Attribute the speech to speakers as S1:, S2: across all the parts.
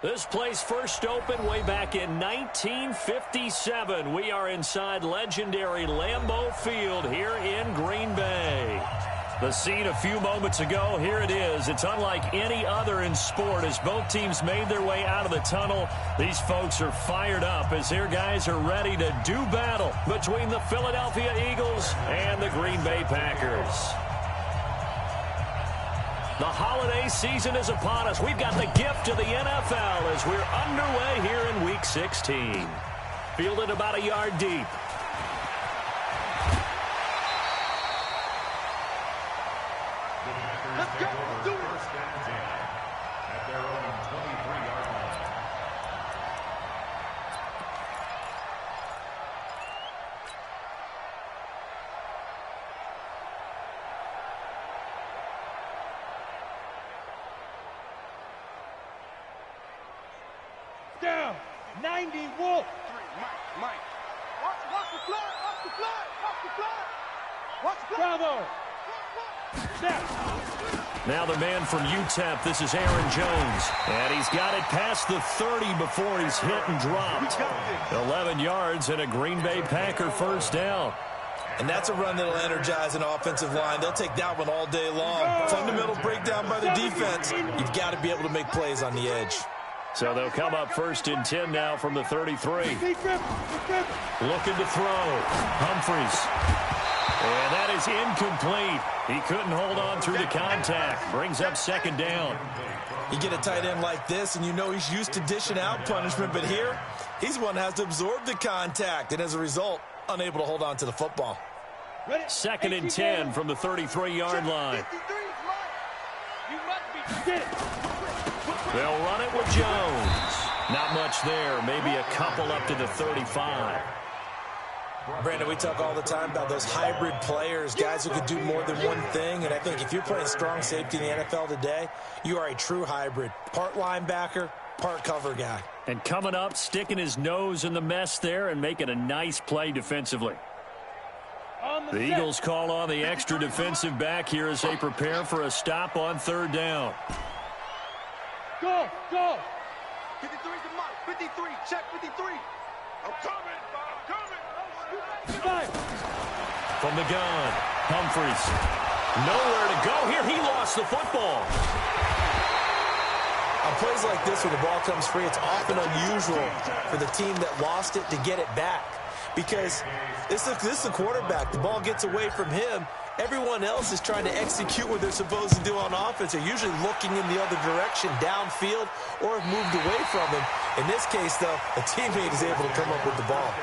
S1: This place first opened way back in 1957. We are inside legendary Lambeau Field here in Green Bay. The scene a few moments ago, here it is. It's unlike any other in sport as both teams made their way out of the tunnel. These folks are fired up as their guys are ready to do battle between the Philadelphia Eagles and the Green Bay Packers. The holiday season is upon us. We've got the gift of the NFL as we're underway here in Week 16. Fielded about a yard deep.
S2: Let's go. Let's do it. First and 10 at their own 23-yard line.
S3: Down. 90 Wolf.
S2: Mike. Watch the flag. Watch the flag. Watch the flag. Watch the flag.
S3: Bravo. Snap.
S1: Now the man from UTEP, this is Aaron Jones. And he's got it past the 30 before he's hit and dropped. 11 yards and a Green Bay Packer first down.
S4: And that's a run that'll energize an offensive line. They'll take that one all day long. Fundamental breakdown by the defense. You've got to be able to make plays on the edge.
S1: So they'll come up first and 10 now from the 33. Looking to throw. Humphries. And that is incomplete. He couldn't hold on through the contact. Brings up second down.
S4: You get a tight end like this, and you know he's used to dishing out punishment. But here, he's one that has to absorb the contact. And as a result, unable to hold on to the football.
S1: Second and 10 from the 33-yard line. They'll run it with Jones. Not much there. Maybe a couple up to the 35.
S4: Brandon, we talk all the time about those hybrid players, guys who could do more than one thing. And I think if you're playing strong safety in the NFL today, you are a true hybrid. Part linebacker, part cover guy.
S1: And coming up, sticking his nose in the mess there and making a nice play defensively. The Eagles call on the extra defensive back here as they prepare for a stop on third down.
S3: Go, go.
S2: 53 to Mike. 53. Check 53. I'm coming.
S1: From the gun, Humphries. Nowhere to go here. He lost the football.
S4: On plays like this, when the ball comes free, it's often unusual for the team that lost it to get it back. Because this is a quarterback. The ball gets away from him. Everyone else is trying to execute what they're supposed to do on offense. They're usually looking in the other direction, downfield, or have moved away from him. In this case, though, a teammate is able to come up with the ball.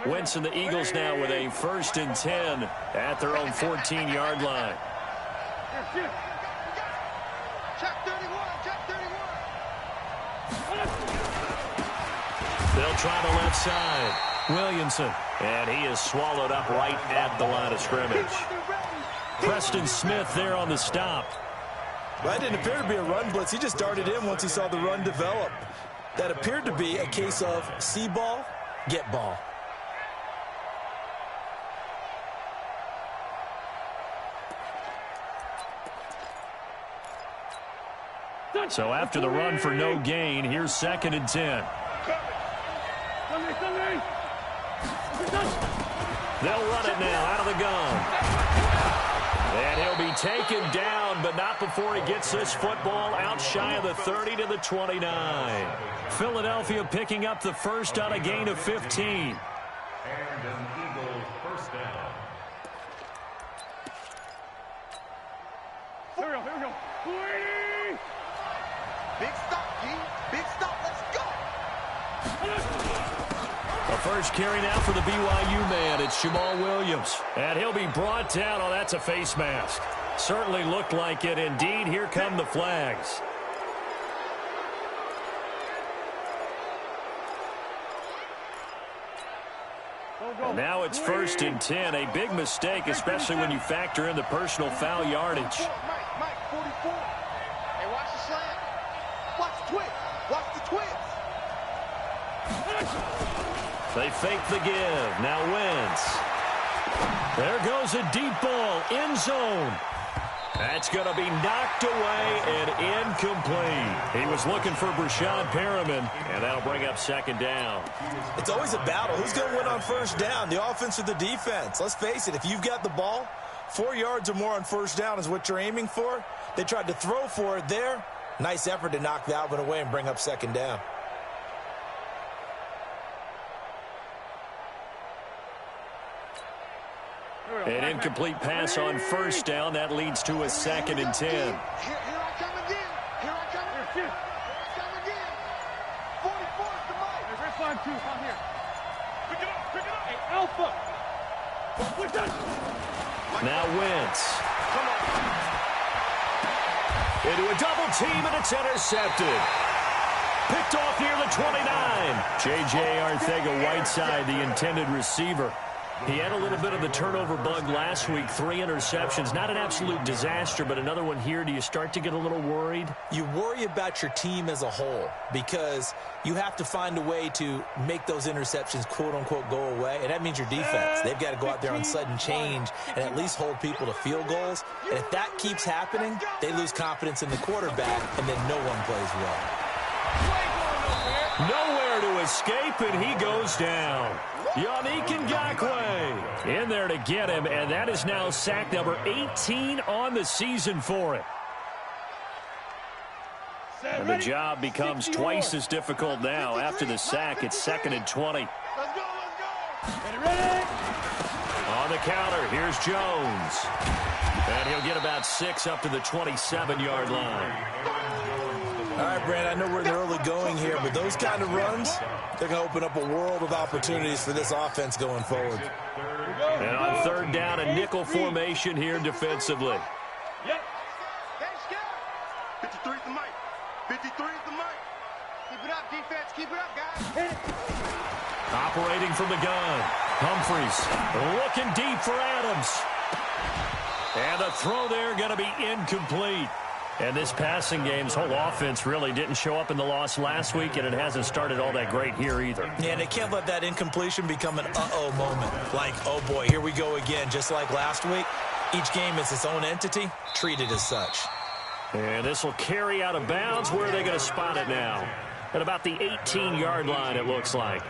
S1: Wentz and the Eagles now with a first and 10 at their own 14-yard line.
S2: Check 31. Check 31.
S1: They'll try the left side. Williamson. And he is swallowed up right at the line of scrimmage. Preston Smith there on the stop.
S4: Well, that didn't appear to be a run blitz. He just darted in once he saw the run develop. That appeared to be a case of see ball, get ball.
S1: So after the run for no gain, here's second and 10. They'll run it now out of the gun. And he'll be taken down, but not before he gets this football out shy of the 30 to the 29. Philadelphia picking up the first on a gain of 15.
S2: And an Eagles first down.
S3: Here we go.
S2: Big stop, G. Big stop. Let's go.
S1: The first carry now for the BYU man. It's Jamal Williams. And he'll be brought down. Oh, that's a face mask. Certainly looked like it. Indeed, here come the flags. And now it's first and 10. A big mistake, especially when you factor in the personal foul yardage.
S2: Mike, 44. Hey, watch the slant. Watch the twist. Watch the twist.
S1: They fake the give. Now Wentz. There goes a deep ball. End zone. That's going to be knocked away and incomplete. He was looking for Brashad Perriman, and that'll bring up second down.
S4: It's always a battle. Who's going to win on first down, the offense or the defense? Let's face it, if you've got the ball, 4 yards or more on first down is what you're aiming for. They tried to throw for it there. Nice effort to knock that one away and bring up second down.
S1: An incomplete pass on first down. That leads to a 2nd and 10.
S2: Here I come again. Here I come again. Here I come again. 44 is the mic.
S3: Hey, red flag 2, come here. Pick it up, pick it up. Hey, Alpha. Push that.
S1: Now Wentz.
S2: Come on.
S1: Into a double team, and it's intercepted. Picked off near the 29. J.J. Arcega-Whiteside, the intended receiver. He had a little bit of the turnover bug last week, 3 interceptions. Not an absolute disaster, but another one here. Do you start to get a little worried?
S4: You worry about your team as a whole because you have to find a way to make those interceptions, quote-unquote, go away, and that means your defense. They've got to go out there on sudden change and at least hold people to field goals. And if that keeps happening, they lose confidence in the quarterback, and then no one plays well.
S1: Nowhere to escape, and he goes down. Yannick Ngakoue in there to get him, and that is now sack number 18 on the season for him. And the job becomes twice as difficult now. After the sack, it's 2nd and 20.
S2: Let's go, let's go.
S3: Ready?
S1: On the counter, here's Jones. And he'll get about 6 up to the 27-yard line.
S4: All right, Brand, I know we're in the early going here, but those kind of runs, they're going to open up a world of opportunities for this offense going forward.
S1: And on 3rd down, a nickel formation here defensively.
S3: Yep.
S2: Hey, Skip. 53 is the mic. 53 is the mic. Keep it up, defense. Keep it up, guys.
S1: Operating from the gun. Humphreys looking deep for Adams. And the throw there going to be incomplete. And this passing game's whole offense really didn't show up in the loss last week, and it hasn't started all that great here either.
S4: Yeah, and they can't let that incompletion become an uh-oh moment. Like, oh boy, here we go again, just like last week. Each game is its own entity, treated as such.
S1: And this will carry out of bounds. Where are they going to spot it now? At about the 18-yard line, it looks like.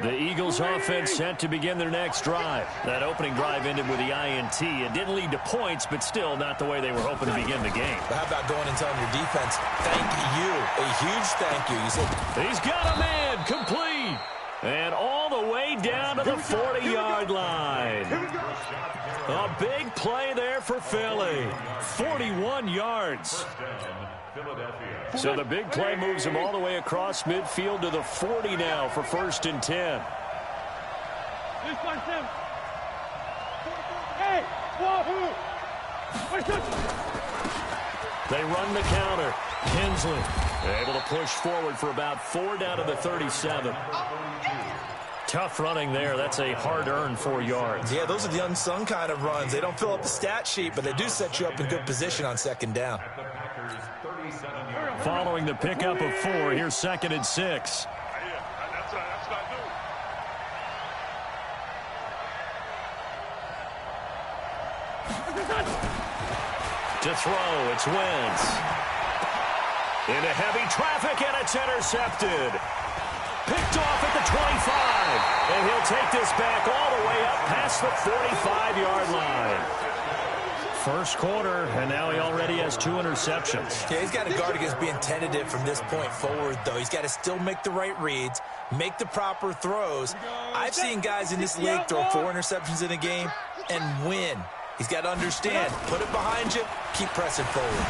S1: The Eagles offense set to begin their next drive. That opening drive ended with the INT. It didn't lead to points, but still not the way they were hoping to begin the game.
S4: But how about going and telling your defense, thank you, a huge thank you. You said,
S1: he's got a man, complete. And all the way down to the 40-yard line. A big play there for Philly. 41 yards. So the big play moves him all the way across midfield to the 40 now for 1st and 10.
S3: Hey, wahoo!
S1: They run the counter. Hensley able to push forward for about 4 down to the 37. Tough running there. That's a hard-earned 4 yards.
S4: yeah, those are the unsung kind of runs. They don't fill up the stat sheet, but they do set you up in good position on 2nd down.
S1: Following the pickup of 4, here's 2nd and 6. To throw, it's Wentz. Into heavy traffic, and it's intercepted. Picked off at the 25. And he'll take this back all the way up past the 45-yard line. First quarter, and now he already has 2 interceptions.
S4: Yeah, he's got to guard against being tentative from this point forward, though. He's got to still make the right reads, make the proper throws. I've seen guys in this league throw 4 interceptions in a game and win. He's got to understand, put it behind you, keep pressing forward.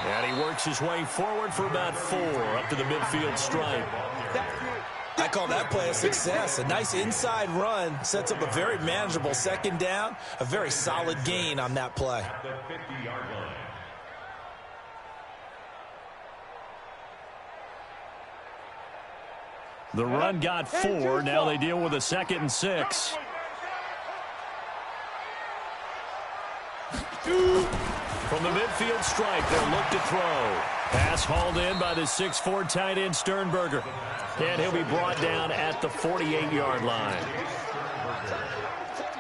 S1: And he works his way forward for about 4 up to the midfield stripe.
S4: I call that play a success. A nice inside run sets up a very manageable 2nd down, a very solid gain on that play.
S1: The run got 4. Now they deal with a 2nd and 6. From the midfield stripe, they'll look to throw. Pass hauled in by the 6'4" tight end Sternberger. And he'll be brought down at the 48-yard line.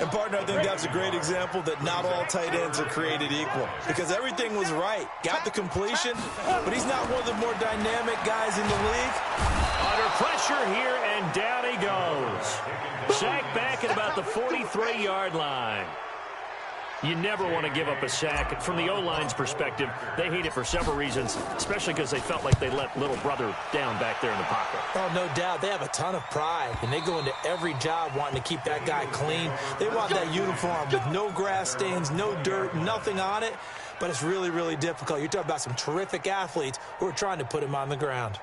S4: And, partner, I think that's a great example that not all tight ends are created equal. Because everything was right. Got the completion, but he's not one of the more dynamic guys in the league.
S1: Under pressure here, and down he goes. Sacked back at about the 43-yard line. You never want to give up a sack. From the O-line's perspective, they hate it for several reasons, especially because they felt like they let little brother down back there in the pocket.
S4: Oh, no doubt. They have a ton of pride, and they go into every job wanting to keep that guy clean. They want that uniform with no grass stains, no dirt, nothing on it, but it's really, really difficult. You're talking about some terrific athletes who are trying to put him on the ground.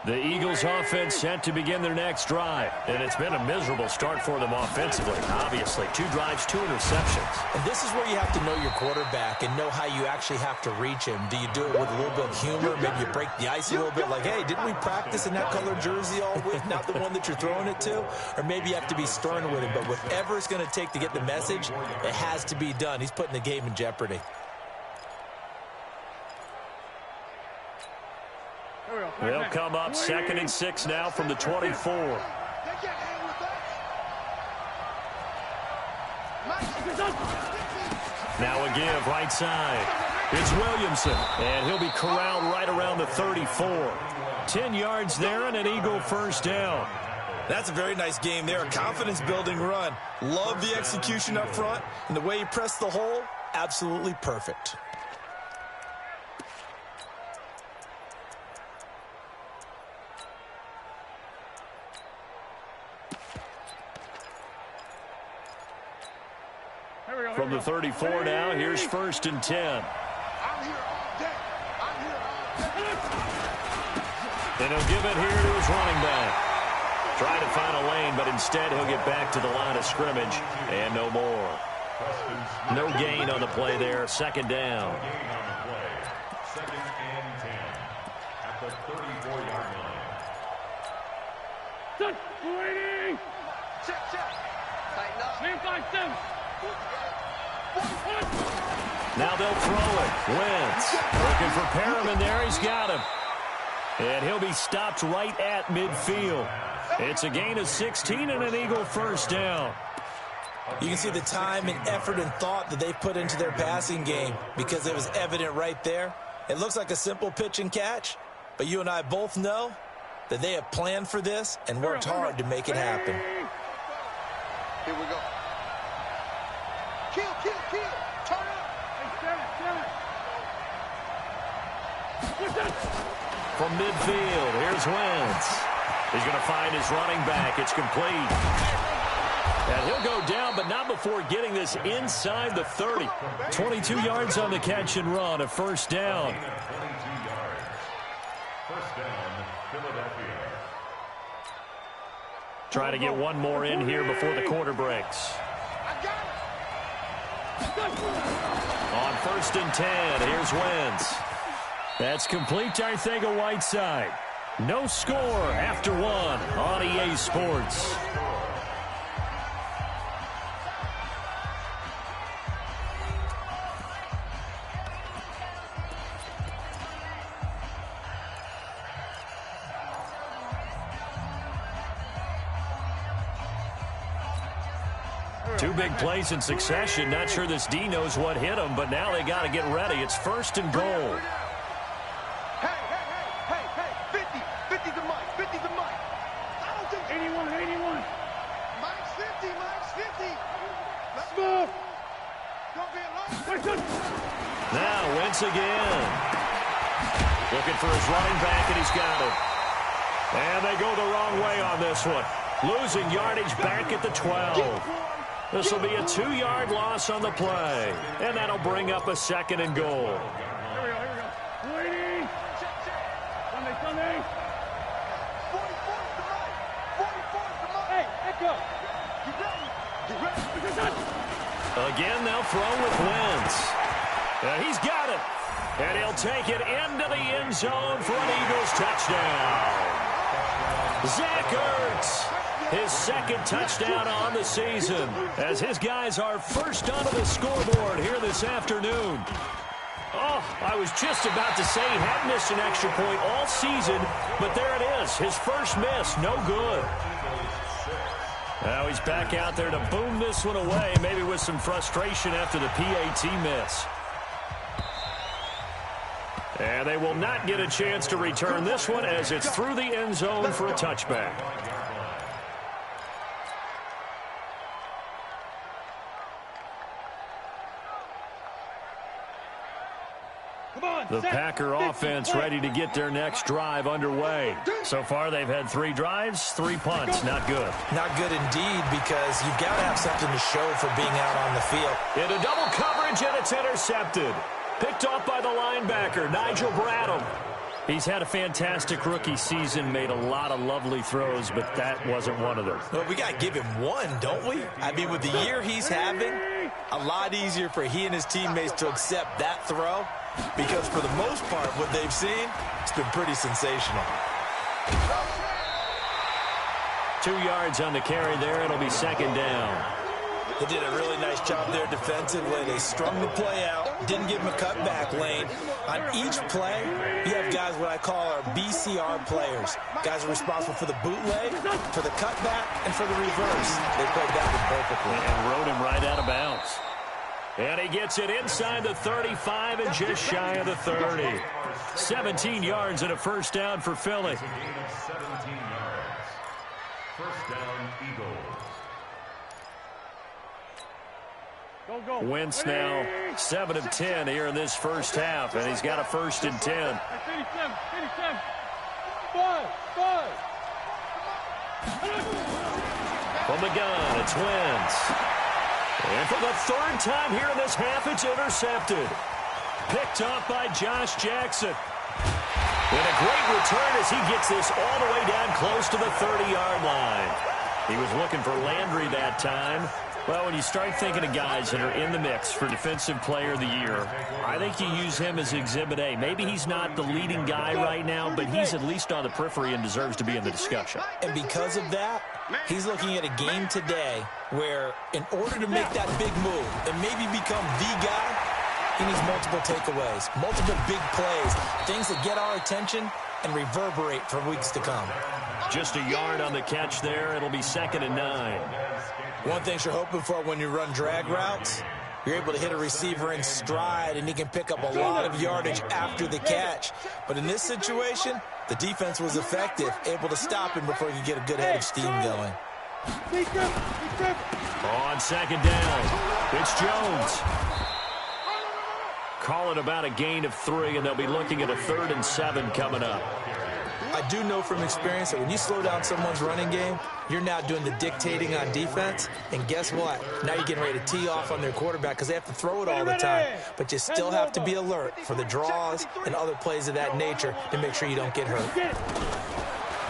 S1: The Eagles offense set to begin their next drive. And it's been a miserable start for them offensively. Obviously, 2 drives, 2 interceptions.
S4: And this is where you have to know your quarterback and know how you actually have to reach him. Do you do it with a little bit of humor? Maybe you break the ice a little bit like, hey, didn't we practice in that color jersey all week? Not the one that you're throwing it to? Or maybe you have to be stern with him. But whatever it's going to take to get the message, it has to be done. He's putting the game in jeopardy.
S1: They'll come up 2nd and 6 now from the 24. Now a give right side. It's Williamson, and he'll be corralled right around the 34. 10 yards there and an Eagle first down.
S4: That's a very nice game there. A confidence-building run. Love the execution up front, and the way he pressed the hole, absolutely perfect.
S1: From the 34 now, here's 1st and 10.
S2: I'm here all day. I'm here all day.
S1: And he'll give it here to his running back. Trying to find a lane, but instead he'll get back to the line of scrimmage, and no more. No gain on the play there, 2nd down.
S3: Second and 10 at the 34-yard line. Set, waiting.
S2: Check, check. Tighten up.
S3: Man, 5-7.
S1: Now they'll throw it. Wentz looking for Perriman there. He's got him. And he'll be stopped right at midfield. It's a gain of 16 and an Eagle first down.
S4: You can see the time and effort and thought that they put into their passing game because it was evident right there. It looks like a simple pitch and catch, but you and I both know that they have planned for this and worked hard to make it happen.
S2: Here we go. Kill, kill, kill. Turn up.
S1: From midfield, here's Wentz. He's going to find his running back. It's complete. And he'll go down, but not before getting this inside the 30. 22 yards on the catch and run, a first down.
S3: 22 yards. First down, Philadelphia.
S1: Trying to get one more in here before the quarter breaks. On 1st and 10, here's Wentz. That's complete to Arcega-Whiteside. No score after 1 on EA Sports. Two big plays in succession. Not sure this D knows what hit him, but now they got to get ready. It's 1st and goal.
S2: Hey, 50 to Mike, 50 to Mike. I don't think
S3: 81.
S2: Mike's 50, Mike's 50.
S3: Small.
S2: Don't be alone.
S1: Now Wentz again. Looking for his running back, and he's got it. And they go the wrong way on this one. Losing yardage back at the 12. This will be a 2-yard loss on the play. And that'll bring up a 2nd and goal.
S3: Here we go. Waiting. Sunday.
S2: 44 to Mike. 44
S1: Again, they'll throw with Wentz. He's got it. And he'll take it into the end zone for an Eagles touchdown. Zach Ertz, his second touchdown on the season, as his guys are first onto the scoreboard here this afternoon. Oh, I was just about to say he had missed an extra point all season, but there it is, his first miss, no good. Now he's back out there to boom this one away, maybe with some frustration after the PAT miss. And they will not get a chance to return this one as it's through the end zone for a touchback. The Packer offense ready to get their next drive underway. So far, they've had 3 drives, 3 punts. Not good.
S4: Not good indeed, because you've got to have something to show for being out on the field.
S1: Into double coverage, and it's intercepted. Picked off by the linebacker, Nigel Bradham. He's had a fantastic rookie season, made a lot of lovely throws, but that wasn't one of them.
S4: Well, we got to give him one, don't we? I mean, with the year he's having, a lot easier for he and his teammates to accept that throw, because for the most part, what they've seen, it's been pretty sensational.
S1: 2 yards on the carry there. It'll be second down.
S4: They did a really nice job there defensively. They strung the play out, didn't give him a cutback lane. On each play, you have guys what I call our BCR players. Guys are responsible for the bootleg, for the cutback, and for the reverse. They played that one perfectly.
S1: And rode him right out of bounds. And he gets it inside the 35 and just shy of the 30. 17 yards and a first down for Philly.
S3: 17 yards. First down, Eagles.
S1: Wentz now 7 of 10 here in this first half, and he's got a 1st and 10.
S3: 87.
S1: From the gun, it's Wentz. And for the 3rd time here in this half, it's intercepted. Picked up by Josh Jackson. And a great return as he gets this all the way down close to the 30-yard line. He was looking for Landry that time. Well, when you start thinking of guys that are in the mix for Defensive Player of the Year, I think you use him as Exhibit A. Maybe he's not the leading guy right now, but he's at least on the periphery and deserves to be in the discussion.
S4: And because of that, he's looking at a game today where in order to make that big move and maybe become the guy, he needs multiple takeaways, multiple big plays, things that get our attention and reverberate for weeks to come.
S1: Just a yard on the catch there. It'll be 2nd and 9.
S4: One thing you're hoping for when you run drag routes, you're able to hit a receiver in stride, and he can pick up a lot of yardage after the catch. But in this situation, the defense was effective, able to stop him before he could get a good head of steam going.
S1: On 2nd down, it's Jones. Call it about a gain of 3, and they'll be looking at a 3rd and 7 coming up.
S4: I do know from experience that when you slow down someone's running game, you're now doing the dictating on defense. And guess what? Now you're getting ready to tee off on their quarterback because they have to throw it all the time. But you still have to be alert for the draws and other plays of that nature to make sure you don't get hurt.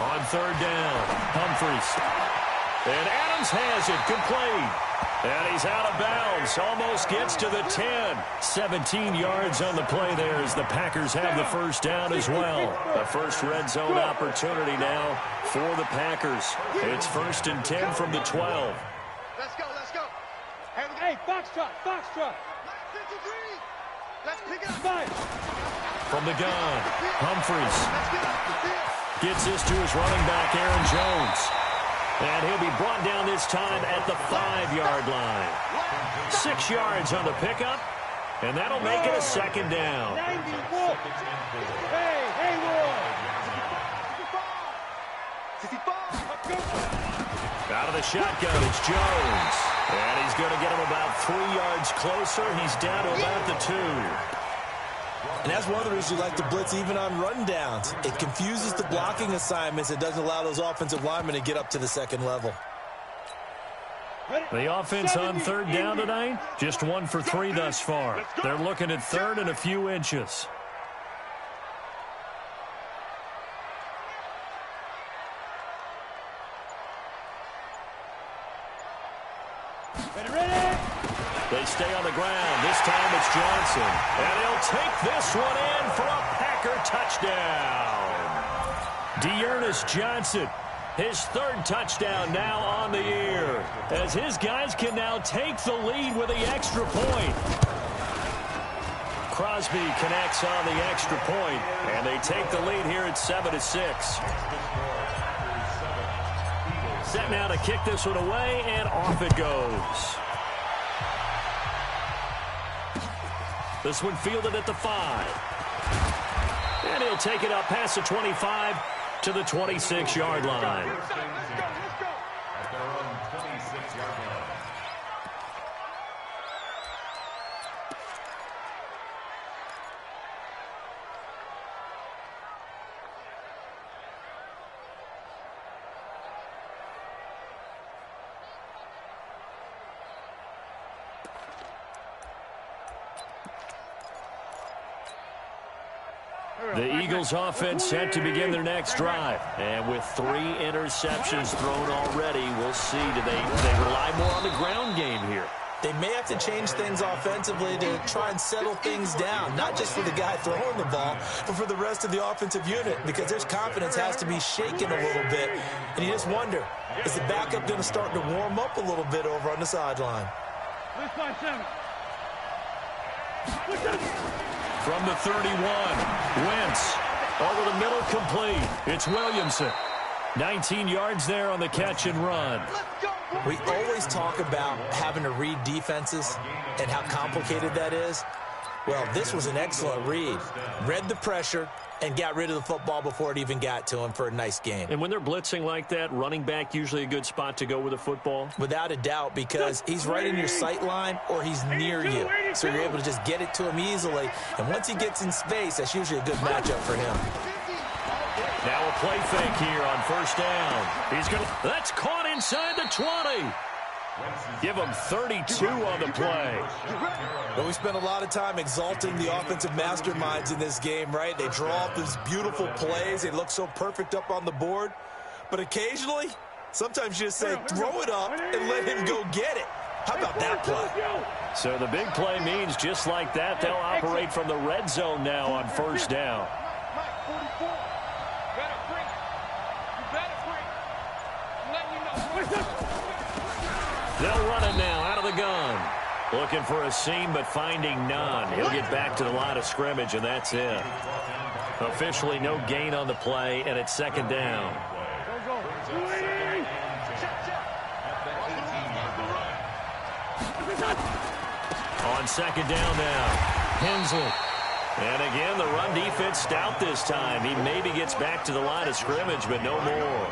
S1: On 3rd down, Humphries. And Adams has it, complete. And he's out of bounds, almost gets to the 10. 17 yards on the play there as the Packers have the first down as well. A first red zone opportunity now for the Packers. It's 1st and 10 from the 12.
S2: Let's go, let's go.
S3: Hey, foxtrot.
S2: Let's pick it up.
S1: From the gun, Humphries gets this to his running back, Aaron Jones. And he'll be brought down this time at the 5-yard line. 6 yards on the pickup, and that'll make it a 2nd down. Out of the shotgun, it's Jones. And he's going to get him about 3 yards closer. He's down to about the 2.
S4: And that's one of the reasons you like to blitz even on rundowns. It confuses the blocking assignments. It doesn't allow those offensive linemen to get up to the 2nd level.
S1: The offense on 3rd down tonight, just 1 for 3 thus far. They're looking at 3rd and a few inches. They stay on the ground. This time it's Johnson. And he'll take this one in for a Packer touchdown. Dearness Johnson, his third touchdown now on the year, as his guys can now take the lead with the extra point. Crosby connects on the extra point, and they take the lead here at 7-6. Set now to kick this one away, and off it goes. This one fielded at the 5. And he'll take it up past the 25 to the 26-yard line.
S3: Let's go.
S5: At their own 26-yard line.
S1: The Eagles offense set to begin their next drive. And with 3 interceptions thrown already, we'll see. Do they rely more on the ground game here?
S4: They may have to change things offensively to try and settle things down, not just for the guy throwing the ball, but for the rest of the offensive unit, because their confidence has to be shaken a little bit. And you just wonder, is the backup going to start to warm up a little bit over on the sideline?
S1: From the 31, Wentz over the middle, complete. It's Williamson. 19 yards there on the catch and run.
S4: We always talk about having to read defenses and how complicated that is. Well, this was an excellent read. Read the pressure and got rid of the football before it even got to him for a nice game.
S1: And when they're blitzing like that, running back usually a good spot to go with the football?
S4: Without a doubt, because he's right in your sight line or he's near you. So you're able to just get it to him easily. And once he gets in space, that's usually a good matchup for him.
S1: Now a play fake here on first down. That's caught inside the 20. Give him 32 on the play.
S4: Well, we spent a lot of time exalting the offensive masterminds in this game, right? They draw up these beautiful plays. They look so perfect up on the board. But occasionally, sometimes you just say, throw it up and let him go get it. How about that play?
S1: So the big play means just like that, they'll operate from the red zone now on first down. They'll run it now out of the gun. Looking for a seam, but finding none. He'll get back to the line of scrimmage, and that's it. Officially no gain on the play, and it's second down. On second down now, Hensley. And again, the run defense stout this time. He maybe gets back to the line of scrimmage, but no more.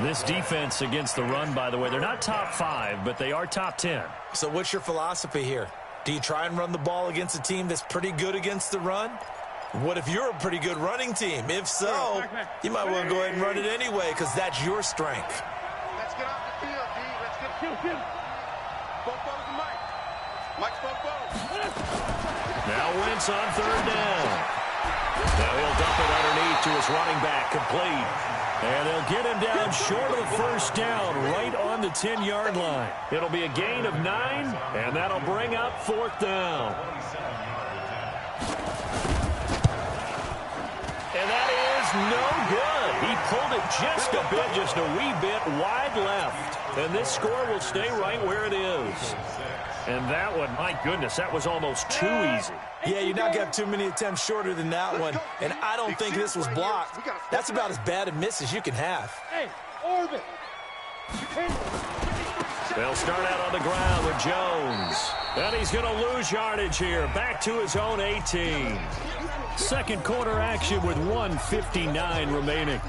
S1: This defense against the run, by the way, they're not top 5, but they are top 10.
S4: So what's your philosophy here? Do you try and run the ball against a team that's pretty good against the run? What if you're a pretty good running team? If so, you might want to go ahead and run it anyway because that's your strength.
S2: Let's get off the field, D. Let's get
S3: Kill.
S2: Bobo's the Mike. Mike's Bobo.
S1: Now Wentz on third down. Now he'll dump it underneath to his running back, complete. And they'll get him down short of the first down, right on the 10-yard line. It'll be a gain of 9, and that'll bring up fourth down. And that is no good. He pulled it just a bit, just a wee bit wide left. And this score will stay right where it is. And that one, my goodness, that was almost too easy.
S4: Yeah, you're not going to have too many attempts shorter than that one. And I don't think this was blocked. That's about as bad a miss as you can have.
S3: Hey, Orbit.
S1: They'll start out on the ground with Jones. And he's going to lose yardage here. Back to his own 18. Second quarter action with 1:59 remaining.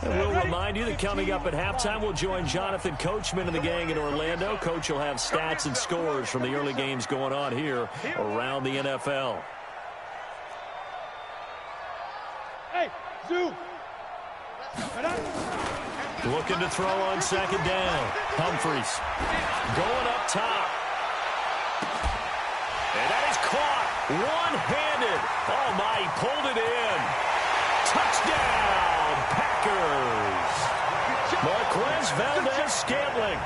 S1: And we'll remind you that coming up at halftime, we'll join Jonathan Coachman and the gang in Orlando. Coach will have stats and scores from the early games going on here around the NFL.
S3: Hey, Zoo.
S1: Looking to throw on second down. Humphries going up top. And that is caught. One-handed. Oh, my, he pulled it in. Touchdown, Packers. Marquez Valdez-Scantling,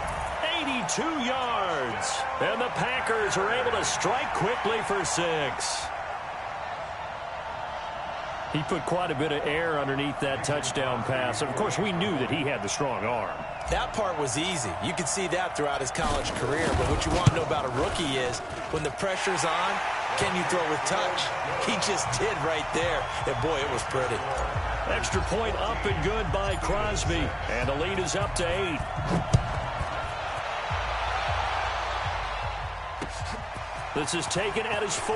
S1: 82 yards. And the Packers are able to strike quickly for 6. He put quite a bit of air underneath that touchdown pass. Of course, we knew that he had the strong arm.
S4: That part was easy. You could see that throughout his college career. But what you want to know about a rookie is when the pressure's on, can you throw with touch? He just did right there. And, boy, it was pretty.
S1: Extra point up and good by Crosby. And the lead is up to 8. This is taken at his 4.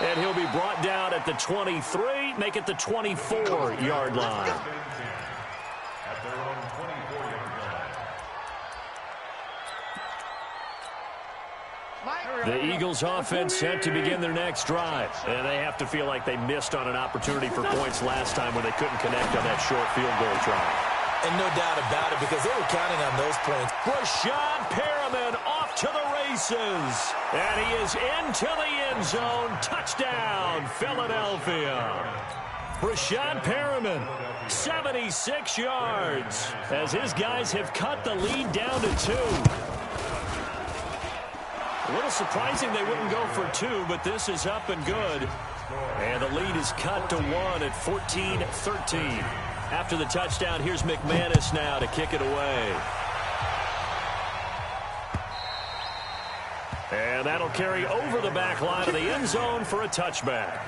S1: And he'll be brought down at the 23, make it the 24-yard line.
S5: At their own 24-yard line.
S1: The Eagles offense set to begin their next drive. And they have to feel like they missed on an opportunity for points last time when they couldn't connect on that short field goal try.
S4: And no doubt about it, because they were counting on those points.
S1: Rashad Perriman off to the races. And he is into the end zone. Touchdown, Philadelphia. Rashad Perriman, 76 yards, as his guys have cut the lead down to 2. A little surprising they wouldn't go for 2, but this is up and good. And the lead is cut to 1 at 14-13. After the touchdown, here's McManus now to kick it away. And that'll carry over the back line of the end zone for a touchback.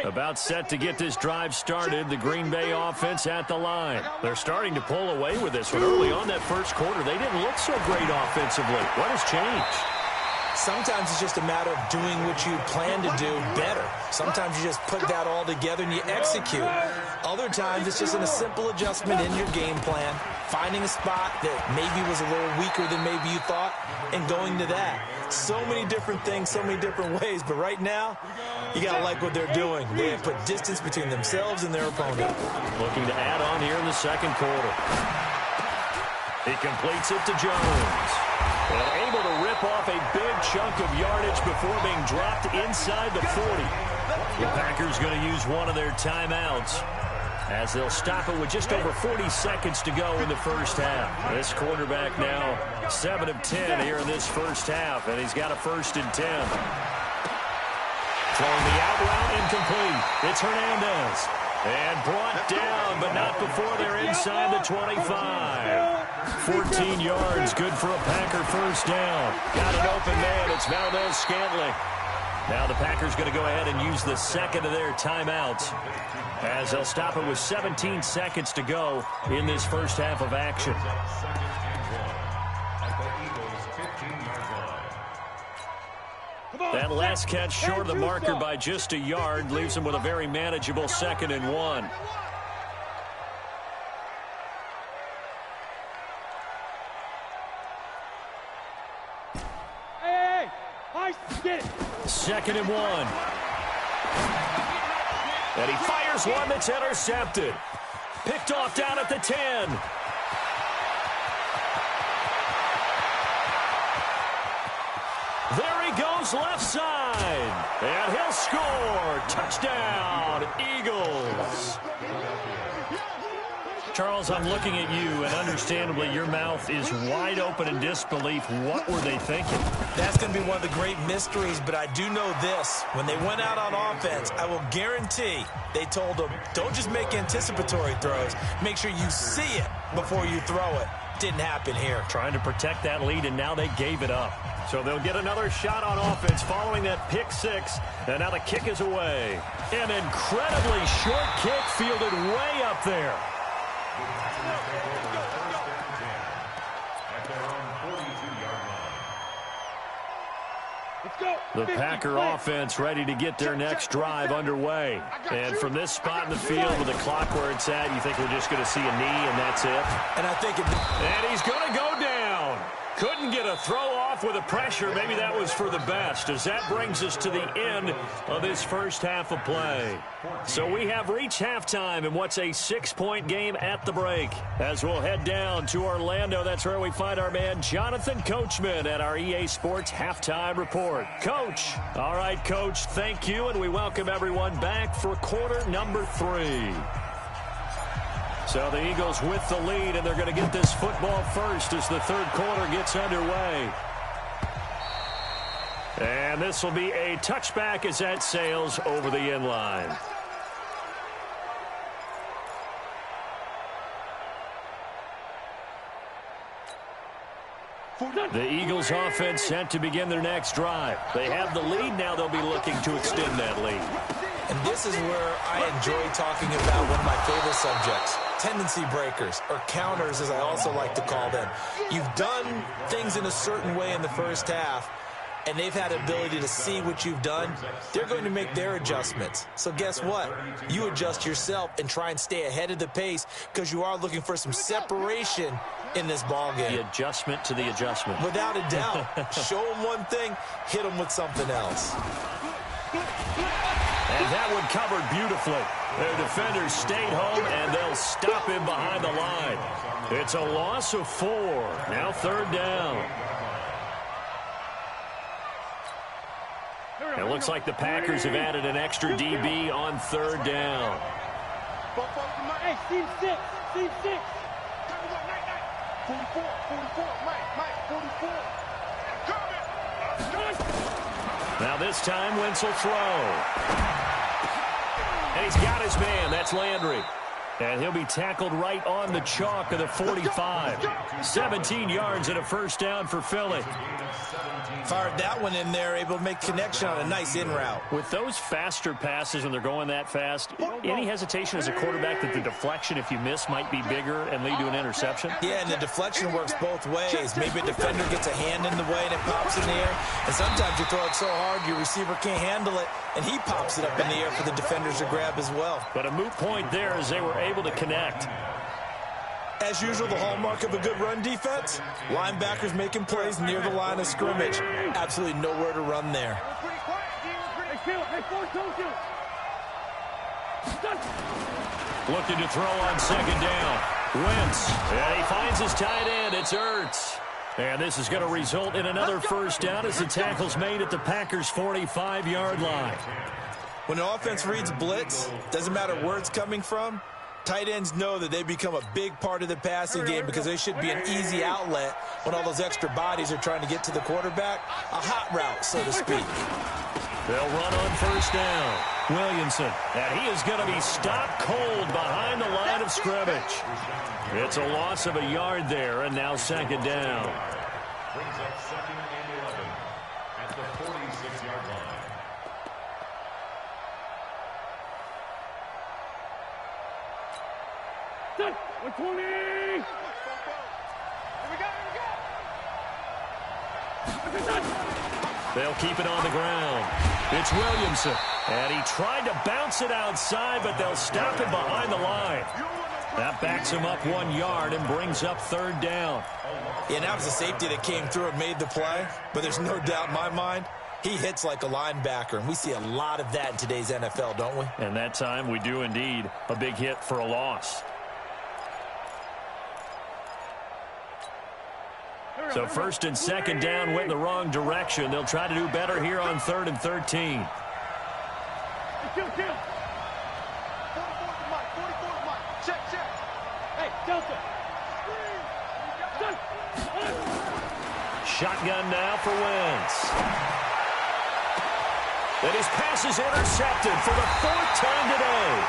S1: About set to get this drive started. The Green Bay offense at the line. They're starting to pull away with this one. Early on that first quarter, they didn't look so great offensively. What has changed?
S4: Sometimes it's just a matter of doing what you plan to do better. Sometimes you just put that all together and you execute. Other times it's just a simple adjustment in your game plan, finding a spot that maybe was a little weaker than maybe you thought, and going to that. So many different things, so many different ways, but right now, you got to like what they're doing. They have put distance between themselves and their opponent.
S1: Looking to add on here in the second quarter. He completes it to Jones. And able to rip off a big chunk of yardage before being dropped inside the 40. The Packers going to use one of their timeouts as they'll stop it with just over 40 seconds to go in the first half. This quarterback now 7 of 10 here in this first half, and he's got a 1st and 10. Throwing the out route incomplete. It's Hernandez. And brought down, but not before they're inside the 25. 14 yards, good for a Packer 1st down. Got an open man, it's Valdez-Scantling. Now the Packers going to go ahead and use the second of their timeouts as they'll stop it with 17 seconds to go in this first half of action. That last catch short of the marker by just a yard leaves him with a very manageable 2nd and 1.
S3: Hey, get it.
S1: 2nd and 1. And he fires one that's intercepted. Picked off down at the 10. There he goes left side. And he'll score. Touchdown, Eagles. Charles, I'm looking at you, and understandably your mouth is wide open in disbelief. What were they thinking?
S4: That's going to be one of the great mysteries, but I do know this. When they went out on offense, I will guarantee they told them, don't just make anticipatory throws. Make sure you see it before you throw it. Didn't happen here.
S1: Trying to protect that lead, and now they gave it up. So they'll get another shot on offense following that pick 6. And now the kick is away. An incredibly short kick fielded way up there. The Packer offense ready to get their next drive underway. And from this spot in the field with the clock where it's at, you think we're just going to see a knee and that's it?
S4: And I think
S1: And he's going to go down. Couldn't get a throw off with the pressure. Maybe that was for the best, as that brings us to the end of this first half of play. So we have reached halftime in what's a 6-point game at the break. As we'll head down to Orlando, that's where we find our man Jonathan Coachman at our EA Sports Halftime Report. Coach. All right, Coach, thank you, and we welcome everyone back for quarter number 3. So the Eagles with the lead, and they're going to get this football first as the third quarter gets underway. And this will be a touchback as that sails over the end line. The Eagles offense set to begin their next drive. They have the lead. Now they'll be looking to extend that lead.
S4: And this is where I enjoy talking about one of my favorite subjects, tendency breakers, or counters as I also like to call them. You've done things in a certain way in the first half, and they've had ability to see what you've done. They're going to make their adjustments. So guess what? You adjust yourself and try and stay ahead of the pace because you are looking for some separation in this ball game.
S1: The adjustment to the adjustment.
S4: Without a doubt. Show them one thing, hit them with something else.
S1: And that one covered beautifully. Their defenders stayed home, and they'll stop him behind the line. It's a loss of 4. Now third down. It looks like the Packers have added an extra DB on third down.
S3: Hey, team 6. Team 6.
S2: 44, Mike, 44.
S1: Now this time, Wentz will throw. And he's got his man. That's Landry. And he'll be tackled right on the chalk of the 45. 17 yards and a first down for Philly.
S4: Fired that one in there, able to make connection on a nice in route.
S1: With those faster passes when they're going that fast, any hesitation as a quarterback that the deflection, if you miss, might be bigger and lead to an interception?
S4: Yeah, and the deflection works both ways. Maybe a defender gets a hand in the way and it pops in the air. And sometimes you throw it so hard your receiver can't handle it, and he pops it up in the air for the defenders to grab as well.
S1: But a moot point there as they were able to connect.
S4: As usual, the hallmark of a good run defense, linebackers making plays near the line of scrimmage. Absolutely nowhere to run there.
S1: Looking to throw on second down. Wentz. And he finds his tight end. It's Ertz. And this is going to result in another first down as the tackle's made at the Packers' 45-yard line.
S4: When the offense reads blitz, doesn't matter where it's coming from, tight ends know that they become a big part of the passing game because they should be an easy outlet when all those extra bodies are trying to get to the quarterback. A hot route, so to speak.
S1: They'll run on first down. Williamson. And he is going to be stopped cold behind the line of scrimmage. It's a loss of a yard there, and now second down.
S5: Brings up 2nd and 11 at the 46-yard line.
S3: Done. 120.
S2: Here we go.
S1: They'll keep it on the ground. It's Williamson. And he tried to bounce it outside, but they'll stop him behind the line. That backs him up 1 yard and brings up third down.
S4: Yeah, and that was a safety that came through and made the play. But there's no doubt in my mind, he hits like a linebacker. And we see a lot of that in today's NFL, don't we?
S1: And that time we do indeed. A big hit for a loss. So first and second down went in the wrong direction. They'll try to do better here on 3rd and 13.
S2: 44 to Mike. Check.
S3: Hey, Delta.
S1: Shotgun now for Wentz. And his pass is intercepted for the 4th time today.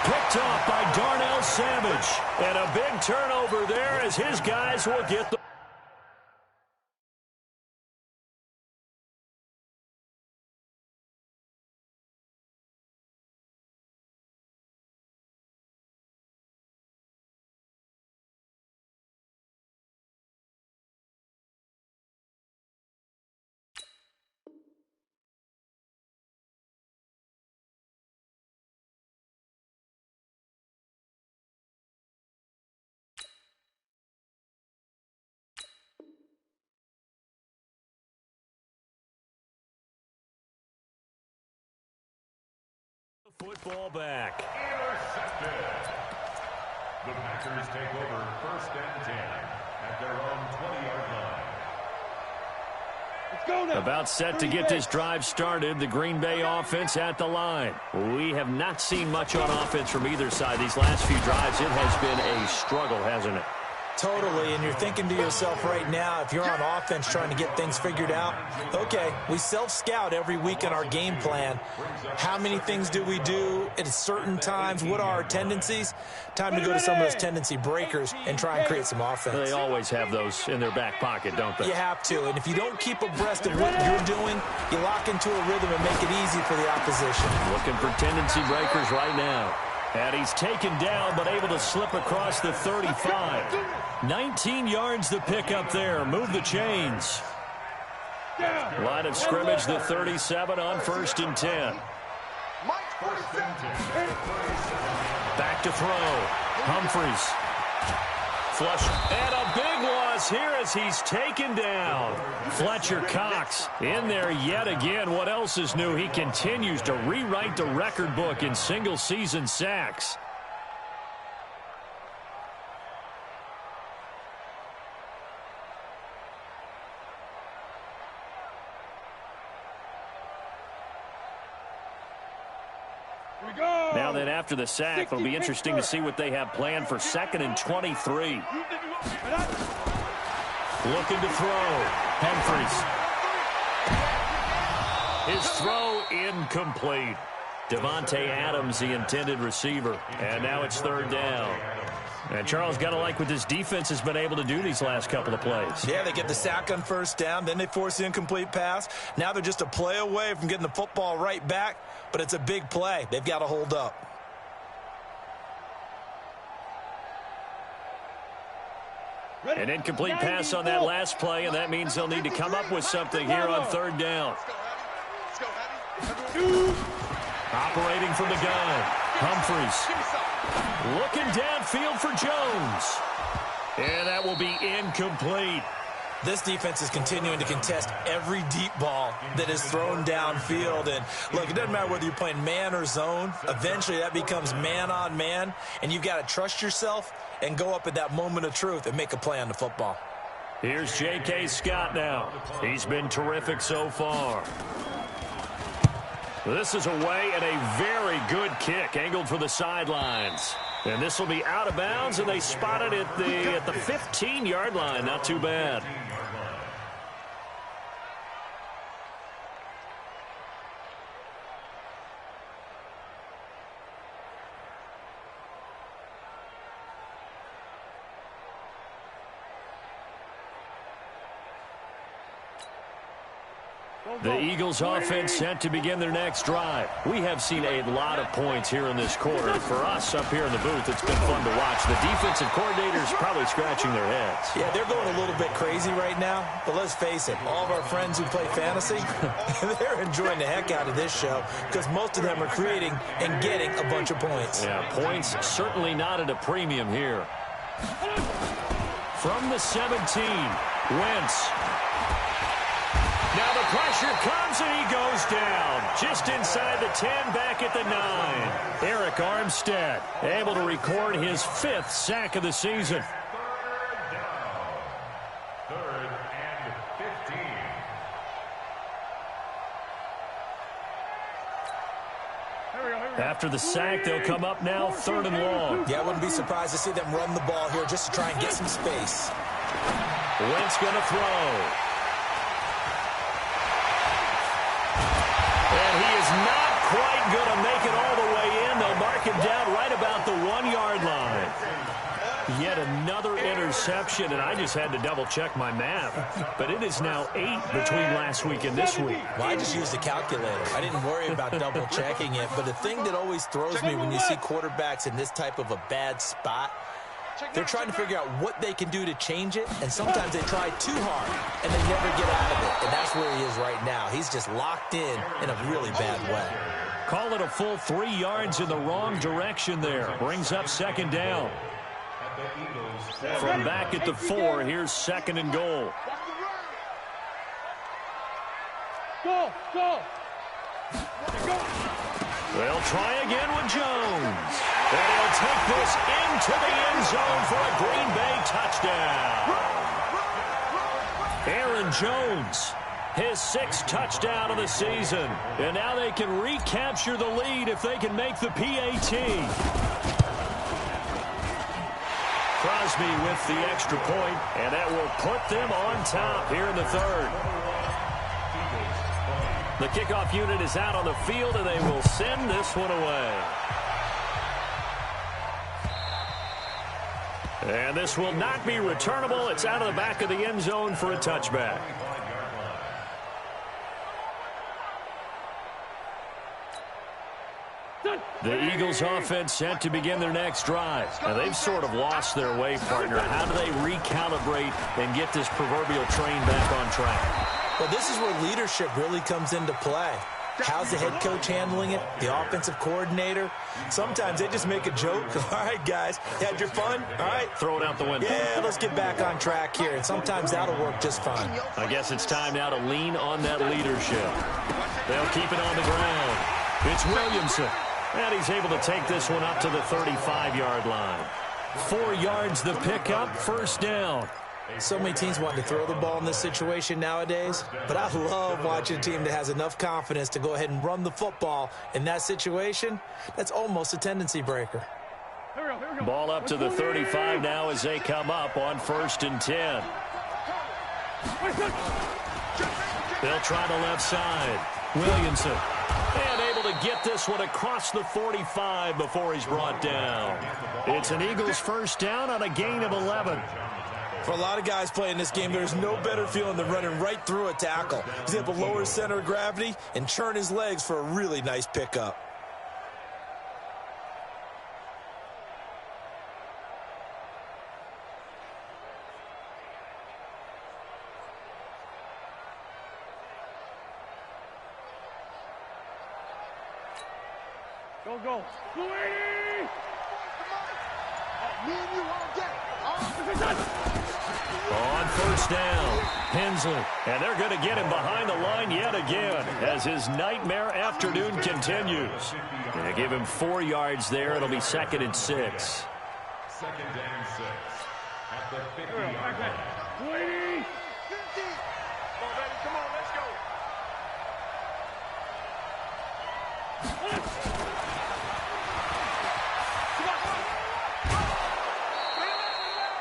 S1: Picked off by Darnell Savage. And a big turnover there as his guys will get the football back.
S5: Intercepted. The Packers take over 1st and 10 at their own 20-yard line.
S3: Let's go now.
S1: About set to get this drive started. The Green Bay offense at the line. We have not seen much on offense from either side these last few drives. It has been a struggle, hasn't it?
S4: Totally, and you're thinking to yourself right now, if you're on offense trying to get things figured out, okay, we self-scout every week in our game plan. How many things do we do at certain times? What are our tendencies? Time to go to some of those tendency breakers and try and create some offense.
S1: They always have those in their back pocket, don't they?
S4: You have to, and if you don't keep abreast of what you're doing, you lock into a rhythm and make it easy for the opposition.
S1: Looking for tendency breakers right now. And he's taken down, but able to slip across the 35. 19 yards the pick up there. Move the chains. Line of scrimmage, the 37 on 1st and 10. Back to throw. Humphries. Flush. And a big loss here as he's taken down. Fletcher Cox in there yet again. What else is new? He continues to rewrite the record book in single-season sacks. Now then, after the sack, it'll be interesting to see what they have planned for 2nd and 23. Looking to throw. Humphries. His throw incomplete. Devontae Adams, the intended receiver. And now it's 3rd down. And Charles, got to like what this defense has been able to do these last couple of plays.
S4: Yeah, they get the sack on 1st down, then they force the incomplete pass. Now they're just a play away from getting the football right back, but it's a big play. They've got to hold up.
S1: An incomplete pass on that last play, and that means they'll need to come up with something here on 3rd down. Operating from the gun. Humphries. Looking downfield for Jones. And that will be incomplete.
S4: This defense is continuing to contest every deep ball that is thrown downfield. And, look, it doesn't matter whether you're playing man or zone. Eventually, that becomes man-on-man, and you've got to trust yourself and go up at that moment of truth and make a play on the football.
S1: Here's J.K. Scott now. He's been terrific so far. This is away and a very good kick, angled for the sidelines. And this will be out of bounds, and they spot it at the 15-yard line. Not too bad. The Eagles offense set to begin their next drive. We have seen a lot of points here in this quarter. For us up here in the booth, it's been fun to watch. The defensive coordinators probably scratching their heads.
S4: Yeah, they're going a little bit crazy right now. But let's face it, all of our friends who play fantasy, they're enjoying the heck out of this show because most of them are creating and getting a bunch of points.
S1: Yeah, points certainly not at a premium here. From the 17, Wentz. Now the pressure comes and he goes down. Just inside the 10, back at the 9. Eric Armstead able to record his 5th sack of the season.
S5: 3rd down. 3rd and 15.
S1: After the sack, they'll come up now 3rd and long.
S4: Yeah, I wouldn't be surprised to see them run the ball here just to try and get some space.
S1: Wentz going to throw. And he is not quite going to make it all the way in. They'll mark him down right about the 1-yard line. Yet another interception, and I just had to double-check my math. But it is now 8 between last week and this week.
S4: Well, I just used a calculator. I didn't worry about double-checking it. But the thing that always throws me when you see quarterbacks in this type of a bad spot, they're trying to figure out what they can do to change it, and sometimes they try too hard, and they never get out of it. And that's where he is right now. He's just locked in a really bad way.
S1: Call it a full 3 yards in the wrong direction there. Brings up 2nd down. From back at the 4, here's 2nd and goal.
S3: Go, go. Go.
S1: They'll try again with Jones. And he'll take this into the end zone for a Green Bay touchdown. Aaron Jones, his 6th touchdown of the season. And now they can recapture the lead if they can make the PAT. Crosby with the extra point, and that will put them on top here in the 3rd. The kickoff unit is out on the field, and they will send this one away. And this will not be returnable. It's out of the back of the end zone for a touchback. The Eagles offense set to begin their next drive. Now, they've sort of lost their way, partner. How do they recalibrate and get this proverbial train back on track?
S4: Well, this is where leadership really comes into play. How's the head coach handling it? The offensive coordinator? Sometimes they just make a joke. All right, guys, you had your fun? All right.
S1: Throw it out the window.
S4: Yeah, let's get back on track here. And sometimes that'll work just fine.
S1: I guess it's time now to lean on that leadership. They'll keep it on the ground. It's Williamson. And he's able to take this one up to the 35-yard line. 4 yards the pickup, 1st down.
S4: So many teams want to throw the ball in this situation nowadays, but I love watching a team that has enough confidence to go ahead and run the football in that situation. That's almost a tendency breaker.
S3: Here we go.
S1: Ball up to the 35 now as they come up on 1st and 10. They'll try the left side. Williamson. And able to get this one across the 45 before he's brought down. It's an Eagles 1st down on a gain of 11.
S4: For a lot of guys playing this game, there's no better feeling than running right through a tackle. He's able to lower his center of gravity and churn his legs for a really nice pickup.
S3: Go. 280!
S2: Me and you all day.
S1: On 1st down, Hensley. And they're going to get him behind the line yet again as his nightmare afternoon continues. Going to give him 4 yards there. It'll be 2nd and 6.
S5: 2nd and 6 at the 50-yard line.
S3: 280!
S2: 50. Come on, baby. Come on, let's go.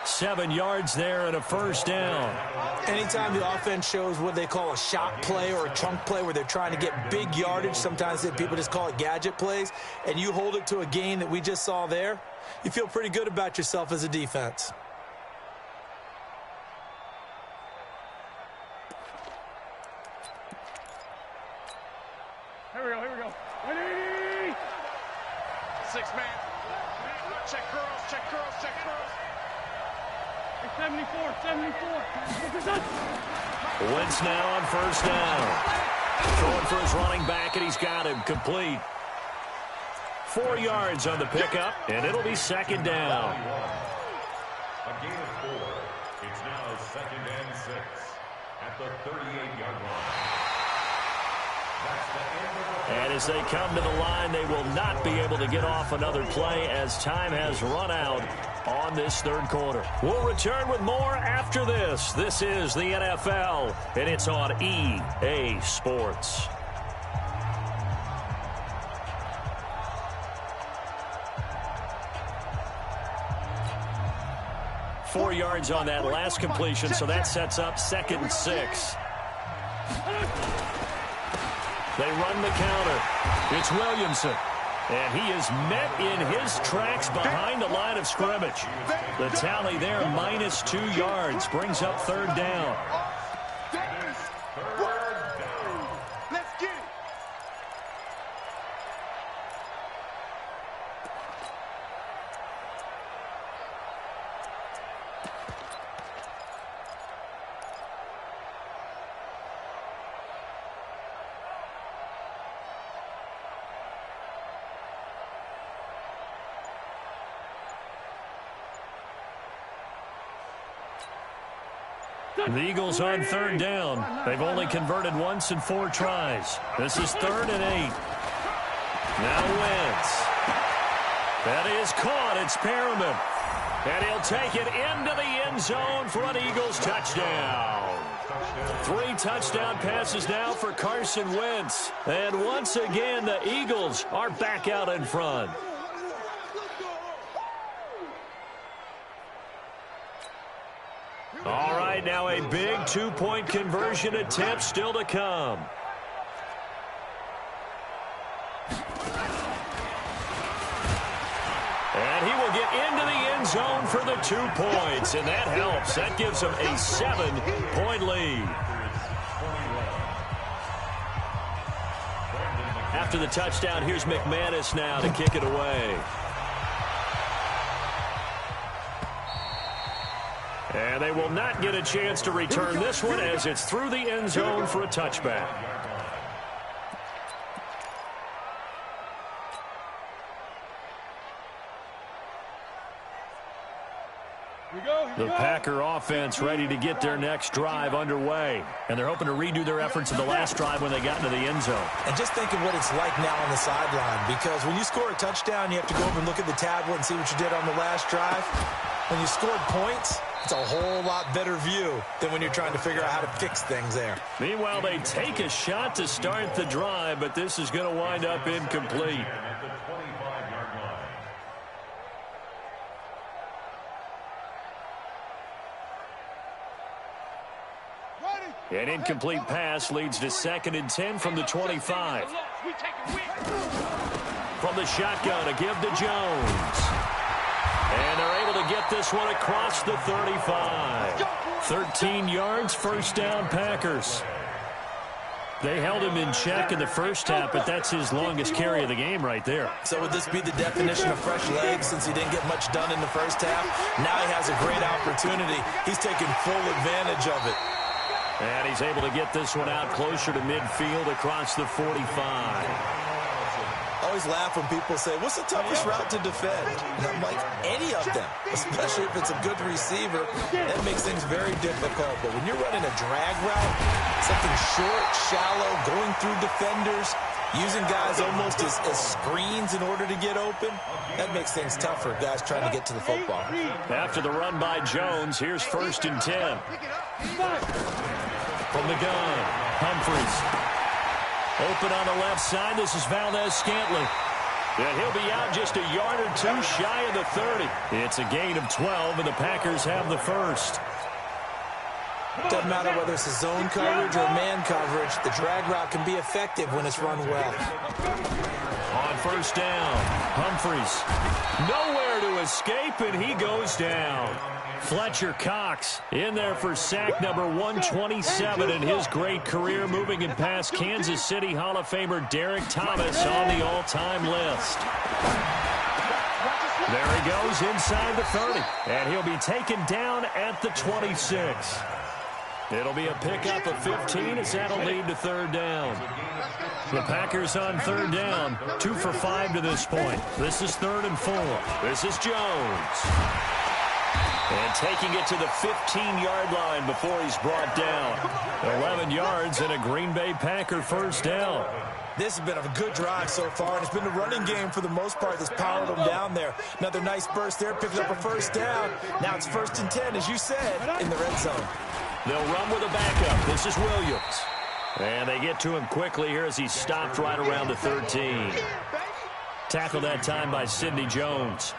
S1: 7 yards there and a 1st down.
S4: Anytime the offense shows what they call a shot play or a chunk play where they're trying to get big yardage, sometimes people just call it gadget plays, and you hold it to a gain that we just saw there, you feel pretty good about yourself as a defense.
S3: Here we go. 180!
S2: 6 man. Check curls.
S3: 74.
S1: Wentz now on 1st down. Throwing for his running back, and he's got him complete. 4 yards on the pickup, and it'll be 2nd down.
S5: A gain of 4. It's now 2nd and 6 at the 38-yard line. That's the end of the...
S1: And as they come to the line, they will not be able to get off another play as time has run out on this 3rd quarter. We'll return with more after this. This is the NFL, and it's on EA Sports. Four yards on that last completion, so that sets up 2nd and 6. They run the counter. It's Williamson. And he is met in his tracks behind the line of scrimmage. The tally there, -2 yards, brings up 3rd down.
S2: Let's get it.
S1: The Eagles on 3rd down. They've only converted once in 4 tries. This is 3rd and 8. Now Wentz. That is caught. It's Perriman. And he'll take it into the end zone for an Eagles touchdown. 3 touchdown passes now for Carson Wentz. And once again, the Eagles are back out in front. All right, now a big 2-point conversion attempt still to come. And he will get into the end zone for the 2 points, and that helps. That gives him a 7-point lead. After the touchdown, here's McManus now to kick it away. And they will not get a chance to return this one as it's through the end zone for a touchback. The Packer offense ready to get their next drive underway. And they're hoping to redo their efforts in the last drive when they got into the end zone.
S4: And just think of what it's like now on the sideline, because when you score a touchdown, you have to go over and look at the tablet and see what you did on the last drive. When you scored points, it's a whole lot better view than when you're trying to figure out how to fix things there.
S1: Meanwhile, they take a shot to start the drive, but this is going to wind up incomplete. An incomplete pass leads to 2nd and 10 from the 25. From the shotgun, a give to Jones. And they're able to get this one across the 35. 13 yards, first down Packers. They held him in check in the first half, but that's his longest carry of the game right there.
S4: So would this be the definition of fresh legs since he didn't get much done in the first half? Now he has a great opportunity. He's taking full advantage of it.
S1: And he's able to get this one out closer to midfield across the 45.
S4: I always laugh when people say, what's the toughest route to defend? And I'm like, any of them, especially if it's a good receiver. That makes things very difficult. But when you're running a drag route, something short, shallow, going through defenders, using guys almost as screens in order to get open, that makes things tougher, guys trying to get to the football.
S1: After the run by Jones, here's 1st and 10. From the gun, Humphries. Open on the left side. This is Valdez-Scantling. And he'll be out just a yard or 2 shy of the 30. It's a gain of 12, and the Packers have the first.
S4: Doesn't matter whether it's a zone coverage or man coverage. The drag route can be effective when it's run well.
S1: On 1st down, Humphries. Nowhere to escape, and he goes down. Fletcher Cox in there for sack number 127 in his great career, moving it past Kansas City Hall of Famer Derek Thomas on the all-time list. There he goes inside the 30, and he'll be taken down at the 26. It'll be a pickup of 15 as that'll lead to 3rd down. The Packers on 3rd down, 2 for 5 to this point. This is 3rd and 4. This is Jones. And taking it to the 15-yard line before he's brought down. 11 yards and a Green Bay Packer first down.
S4: This has been a good drive so far, and it's been a running game for the most part that's powered them down there. Another nice burst there, picking up a first down. Now it's 1st and 10, as you said, in the red zone.
S1: They'll run with a backup. This is Williams. And they get to him quickly here as he's stopped right around the 13. Tackled that time by Sidney Jones.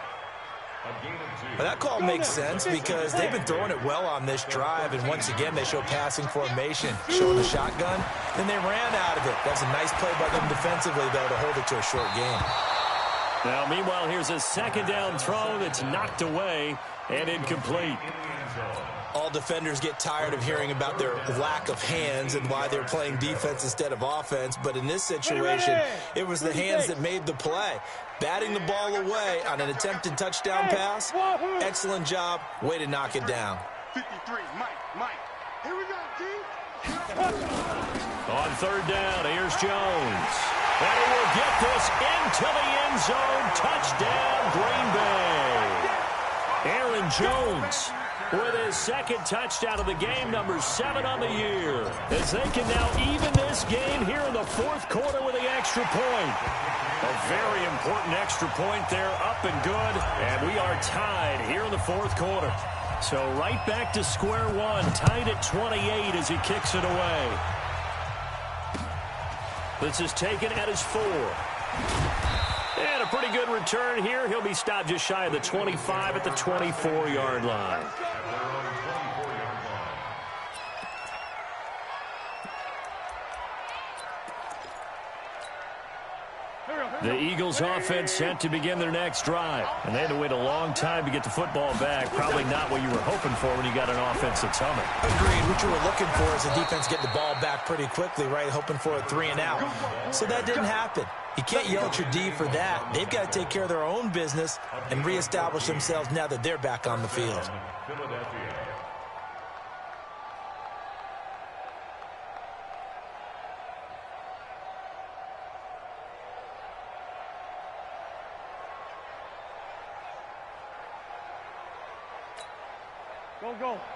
S4: Well, that call makes sense because they've been throwing it well on this drive, and once again they show passing formation, showing the shotgun. Then they ran out of it. That's a nice play by them defensively, though, to hold it to a short game.
S1: Now, meanwhile, here's a 2nd down throw that's knocked away and incomplete.
S4: All defenders get tired of hearing about their lack of hands and why they're playing defense instead of offense. But in this situation, it was the hands that made the play. Batting the ball away on an attempted touchdown pass. Excellent job. Way to knock it down.
S2: 53, Mike. Here we go, D.
S1: On 3rd down, here's Jones. And he will get this into the end zone. Touchdown, Green Bay. Aaron Jones with his second touchdown of the game, number 7 on the year, as they can now even this game here in the fourth quarter with the extra point. A very important extra point there, up and good, and we are tied here in the fourth quarter. So right back to square one, tied at 28 as he kicks it away. This is taken at his 4. And a pretty good return here. He'll be stopped just shy of the 25 at the 24-yard line. The Eagles offense set to begin their next drive. And they had to wait a long time to get the football back. Probably not what you were hoping for when you got an offense that's humming.
S4: Agreed. What you were looking for is the defense getting the ball back pretty quickly, right? Hoping for a 3 and out. So that didn't happen. You can't yell at your D for that. They've got to take care of their own business and reestablish themselves now that they're back on the field.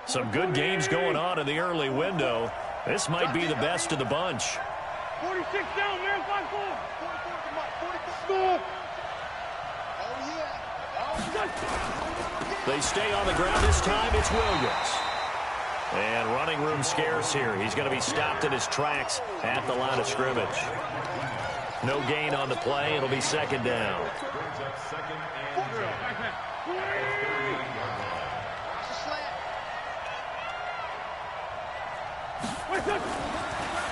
S1: Some good games going on in the early window. This might be the best of the bunch.
S3: 46 down, man, 5-4.
S2: 44.
S1: They stay on the ground this time. It's Williams. And running room scarce here. He's going to be stopped in his tracks at the line of scrimmage. No gain on the play. It'll be second down.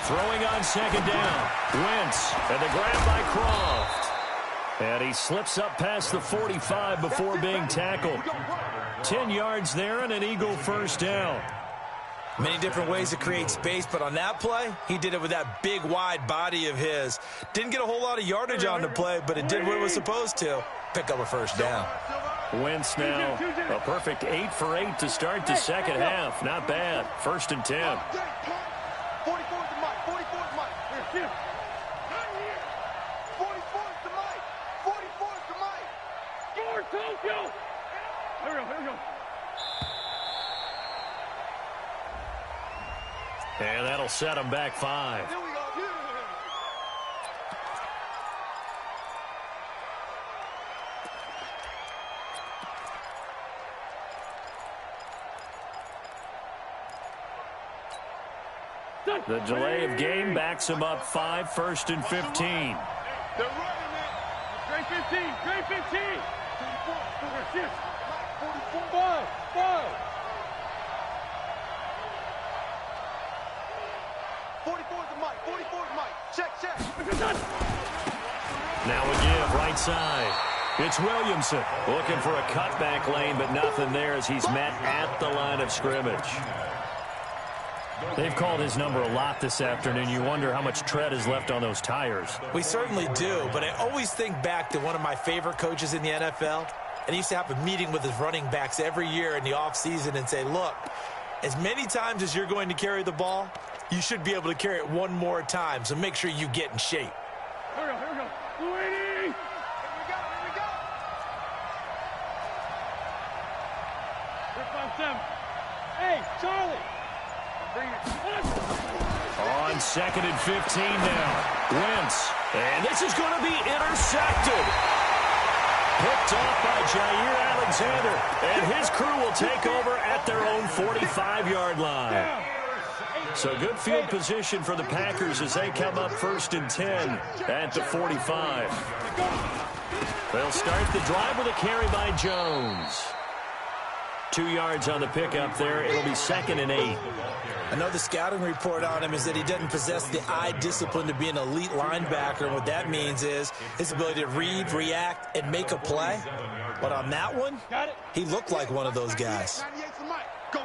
S1: Throwing on second down. Wentz, and the grab by Croft. And he slips up past the 45 before being tackled. 10 yards there and an Eagle first down.
S4: Many different ways to create space, but on that play, he did it with that big, wide body of his. Didn't get a whole lot of yardage on the play, but it did what it was supposed to. Pick up a first down.
S1: Wentz now a perfect 8 for 8 to start the second half. Not bad. First and 10.
S2: 44 to Mike. 44 to Mike. 44 to Mike. 44 to Mike.
S3: Score, Tokyo. Here we go.
S1: And that'll set him back 5.
S2: Here we go.
S1: The delay of game backs him up 5, first and 15.
S2: They're running it.
S3: Great 15. Great 15.
S2: 44. 44 to Mike. 44 to Mike. Check.
S1: Now a give, right side. It's Williamson looking for a cutback lane, but nothing there as he's met at the line of scrimmage. They've called his number a lot this afternoon. You wonder how much tread is left on those tires.
S4: We certainly do, but I always think back to one of my favorite coaches in the NFL, and he used to have a meeting with his running backs every year in the offseason and say, look, as many times as you're going to carry the ball, you should be able to carry it one more time, so make sure you get in shape.
S3: Here we go. 280.
S2: Here we go.
S3: 357. Hey, Charlie.
S1: On second and 15 now. Wentz. And this is going to be intercepted. Picked off by Jair Alexander. And his crew will take over at their own 45-yard line. So good field position for the Packers as they come up first and 10 at the 45. They'll start the drive with a carry by Jones. 2 yards on the pickup there. It'll be second and 8.
S4: I know the scouting report on him is that he doesn't possess the eye discipline to be an elite linebacker. And what that means is his ability to read, react, and make a play. But on that one, he looked like one of those guys.
S2: 98 to Mike. Go.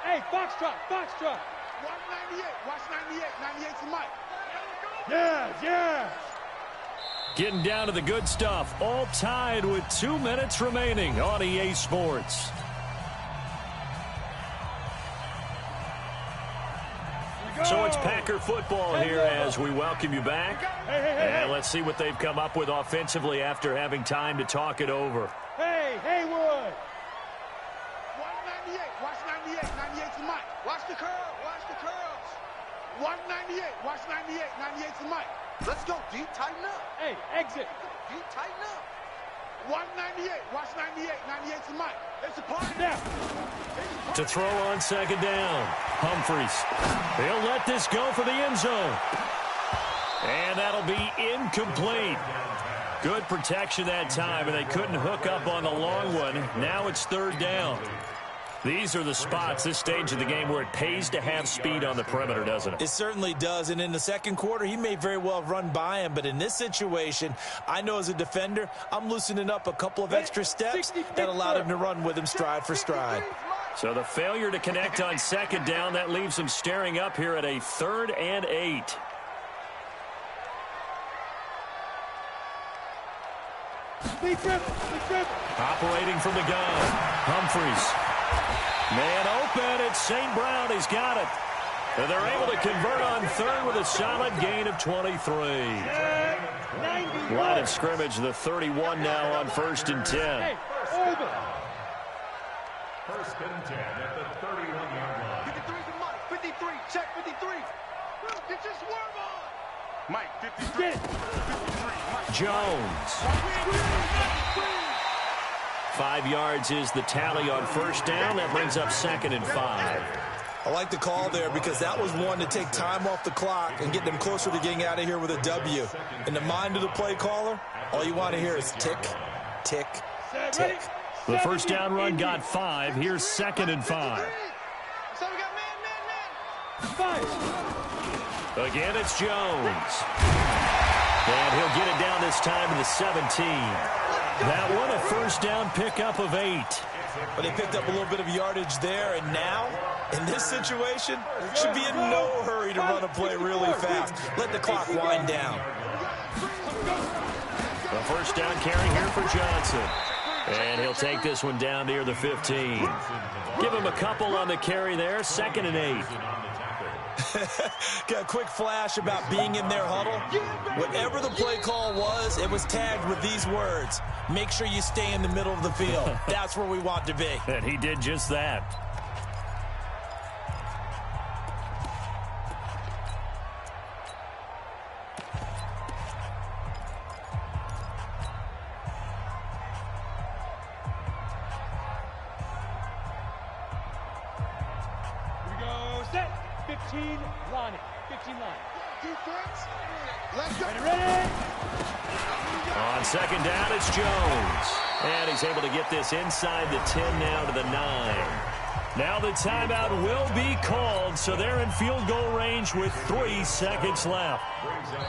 S3: Hey, Foxtrot.
S2: Watch 98. Watch 98. 98 to Mike.
S3: Yeah.
S1: Getting down to the good stuff. All tied with 2 minutes remaining on EA Sports. So it's Packer football here as we welcome you back. And let's see what they've come up with offensively after having time to talk it over.
S3: Hey,
S2: 98. Watch 98. 98's the mic. Watch the curl. Watch the curls. Watch 98. Watch 98. 98's the mic. Let's go, D. Tighten up.
S3: Hey, exit.
S2: D. Tighten up. Watch 98. Watch 98. 98's the mic. It's a party.
S3: Now.
S1: To throw on second down. Humphries. He'll let this go for the end zone. And that'll be incomplete. Good protection that time, and they couldn't hook up on the long one. Now it's third down. These are the spots, this stage of the game, where it pays to have speed on the perimeter, doesn't it?
S4: It certainly does, and in the second quarter, he may very well run by him, but in this situation, I know as a defender, I'm loosening up a couple of extra steps that allowed him to run with him stride for stride.
S1: So the failure to connect on second down, that leaves him staring up here at a 3rd and 8. Operating from the gun. Humphries. Man open, it's St. Brown. He's got it. And they're able to convert on third with a solid gain of 23. Line of scrimmage, the 31 now on 1st and 10.
S3: Hey, over.
S5: 1st and 10 at the 31-yard line.
S2: 53's the mic. 53. Check 53. Get your swerve on. Mike, 53.
S3: Get it.
S2: 53. Mike.
S1: Jones. 5 yards is the tally on 1st down. That brings up 2nd and 5.
S4: I like the call there because that was one to take time off the clock and get them closer to getting out of here with a W. In the mind of the play caller, all you want to hear is tick, tick, tick.
S1: The 1st down run got 5. Here's 2nd and 5.
S2: So we got man.
S1: Again, it's Jones. And he'll get it down this time to the 17. That one, a 1st down pickup of 8.
S4: But they picked up a little bit of yardage there, and now, in this situation, should be in no hurry to run a play really fast. Let the clock wind down.
S1: A 1st down carry here for Johnson. And he'll take this one down near the 15. Give him a couple on the carry there, 2nd and 8.
S4: Got a quick flash about being in their huddle. Whatever the play call was, it was tagged with these words: make sure you stay in the middle of the field. That's where we want to be.
S1: And he did just that.
S3: We go set. 15 line. 15 line.
S2: Defense. Let's go.
S3: Ready?
S1: On 2nd down, it's Jones. And he's able to get this inside the 10 now to the 9. Now the timeout will be called, so they're in field goal range with 3 seconds left.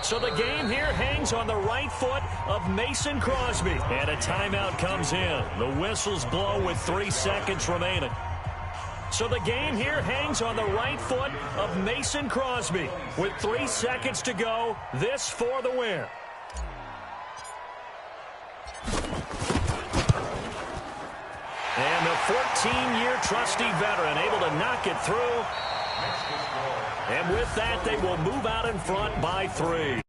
S1: So the game here hangs on the right foot of Mason Crosby. And a timeout comes in. The whistles blow with 3 seconds remaining. So the game here hangs on the right foot of Mason Crosby. With 3 seconds to go, this for the win. And the 14-year trusty veteran able to knock it through. And with that, they will move out in front by 3.